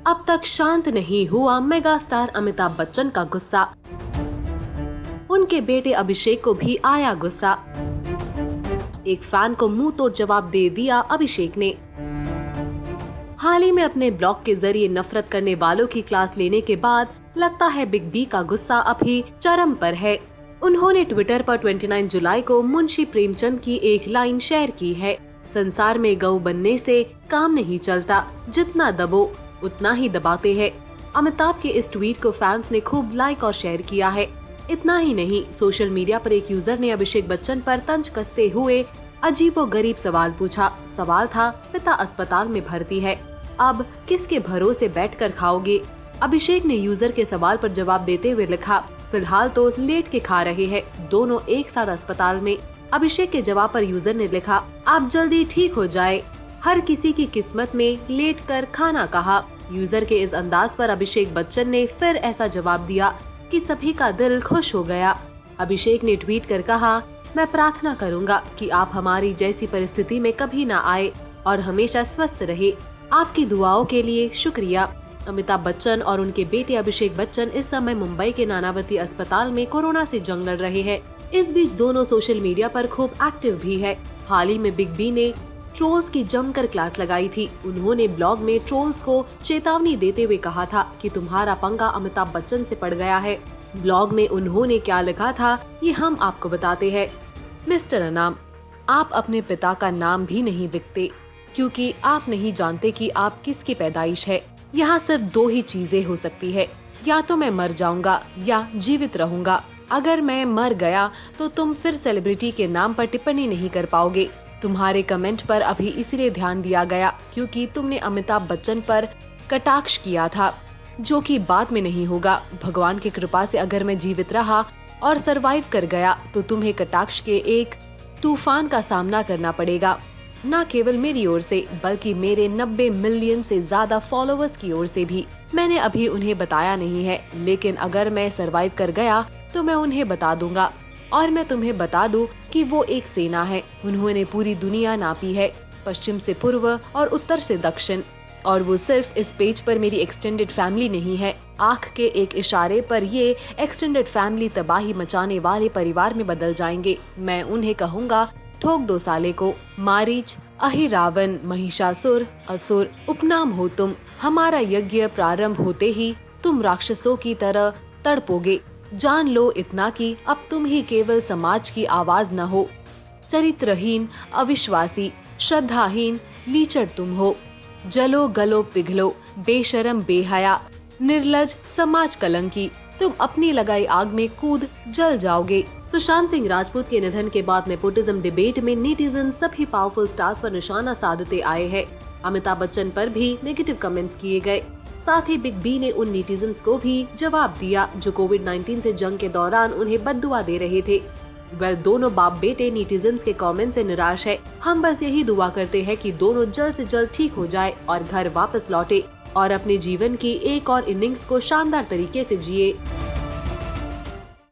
अब तक शांत नहीं हुआ मेगा स्टार अमिताभ बच्चन का गुस्सा। उनके बेटे अभिषेक को भी आया गुस्सा। एक फैन को मुंह तोड़ जवाब दे दिया अभिषेक ने। हाल ही में अपने ब्लॉग के जरिए नफरत करने वालों की क्लास लेने के बाद लगता है बिग बी का गुस्सा अभी चरम पर है। उन्होंने ट्विटर पर 29 जुलाई को मुंशी प्रेमचंद की एक लाइन शेयर की है। संसार में गऊ बनने से काम नहीं चलता, जितना दबो उतना ही दबाते हैं। अमिताभ के इस ट्वीट को फैंस ने खूब लाइक और शेयर किया है। इतना ही नहीं, सोशल मीडिया पर एक यूजर ने अभिषेक बच्चन पर तंज कसते हुए अजीबोगरीब सवाल पूछा। सवाल था, पिता अस्पताल में भर्ती है, अब किसके भरोसे बैठकर खाओगे? अभिषेक ने यूजर के सवाल पर जवाब देते हुए लिखा, फिलहाल तो लेट के खा रहे हैं, दोनों एक साथ अस्पताल में। अभिषेक के जवाब पर यूजर ने लिखा, आप जल्दी ठीक हो जाए, हर किसी की किस्मत में लेट कर खाना कहा। यूजर के इस अंदाज पर अभिषेक बच्चन ने फिर ऐसा जवाब दिया कि सभी का दिल खुश हो गया। अभिषेक ने ट्वीट कर कहा, मैं प्रार्थना करूंगा कि आप हमारी जैसी परिस्थिति में कभी ना आए और हमेशा स्वस्थ रहे। आपकी दुआओं के लिए शुक्रिया। अमिताभ बच्चन और उनके बेटे अभिषेक बच्चन इस समय मुंबई के नानावती अस्पताल में कोरोना से जंग लड़ रहे हैं। इस बीच दोनों सोशल मीडिया पर खूब एक्टिव भी है। हाल ही में बिग बी ने ट्रोल्स की जमकर क्लास लगाई थी। उन्होंने ब्लॉग में ट्रोल्स को चेतावनी देते हुए कहा था कि तुम्हारा पंगा अमिताभ बच्चन से पड़ गया है। ब्लॉग में उन्होंने क्या लिखा था, ये हम आपको बताते हैं। मिस्टर अनाम, आप अपने पिता का नाम भी नहीं लिखते क्योंकि आप नहीं जानते कि आप किसकी पैदाइश है। यहाँ सिर्फ दो ही चीजें हो सकती है, या तो मैं मर जाऊंगा या जीवित रहूंगा। अगर मैं मर गया तो तुम फिर सेलिब्रिटी के नाम पर टिप्पणी नहीं कर पाओगे। तुम्हारे कमेंट पर अभी इसलिए ध्यान दिया गया क्योंकि तुमने अमिताभ बच्चन पर कटाक्ष किया था, जो कि बाद में नहीं होगा। भगवान की कृपा से अगर मैं जीवित रहा और सरवाइव कर गया तो तुम्हें कटाक्ष के एक तूफान का सामना करना पड़ेगा, न केवल मेरी ओर से बल्कि मेरे 90 मिलियन से ज्यादा फॉलोअर्स की ओर से भी। मैंने अभी उन्हें बताया नहीं है, लेकिन अगर मैं सरवाइव कर गया तो मैं उन्हें बता दूंगा। और मैं तुम्हें बता दूं कि वो एक सेना है। उन्होंने पूरी दुनिया नापी है, पश्चिम से पूर्व और उत्तर से दक्षिण। और वो सिर्फ इस पेज पर मेरी एक्सटेंडेड फैमिली नहीं है, आँख के एक इशारे पर ये एक्सटेंडेड फैमिली तबाही मचाने वाले परिवार में बदल जाएंगे। मैं उन्हें कहूँगा, ठोक दो साले को। मारीच, अहिरावण, महिषासुर, असुर उपनाम हो तुम। हमारा यज्ञ प्रारंभ होते ही तुम राक्षसों की तरह तड़पोगे। जान लो इतना कि अब तुम ही केवल समाज की आवाज न हो, चरित्रहीन, अविश्वासी, श्रद्धाहीन लीचड़ तुम हो। जलो गलो पिघलो, बेशरम बेहया, निर्लज, समाज कलंकी, तुम अपनी लगाई आग में कूद जल जाओगे। सुशांत सिंह राजपूत के निधन के बाद नेपोटिज्म डिबेट में नेटिजन सभी पावरफुल स्टार्स पर निशाना साधते आए हैं। अमिताभ बच्चन पर भी नेगेटिव कमेंट्स किए गए। साथ ही बिग बी ने उन नेटिजन्स को भी जवाब दिया जो कोविड-19 से जंग के दौरान उन्हें बद्दुआ दे रहे थे। वह दोनों बाप बेटे नेटिजन्स के कमेंट से निराश है। हम बस यही दुआ करते हैं कि दोनों जल्द से जल्द ठीक हो जाए और घर वापस लौटे और अपने जीवन की एक और इनिंग्स को शानदार तरीके से जिए।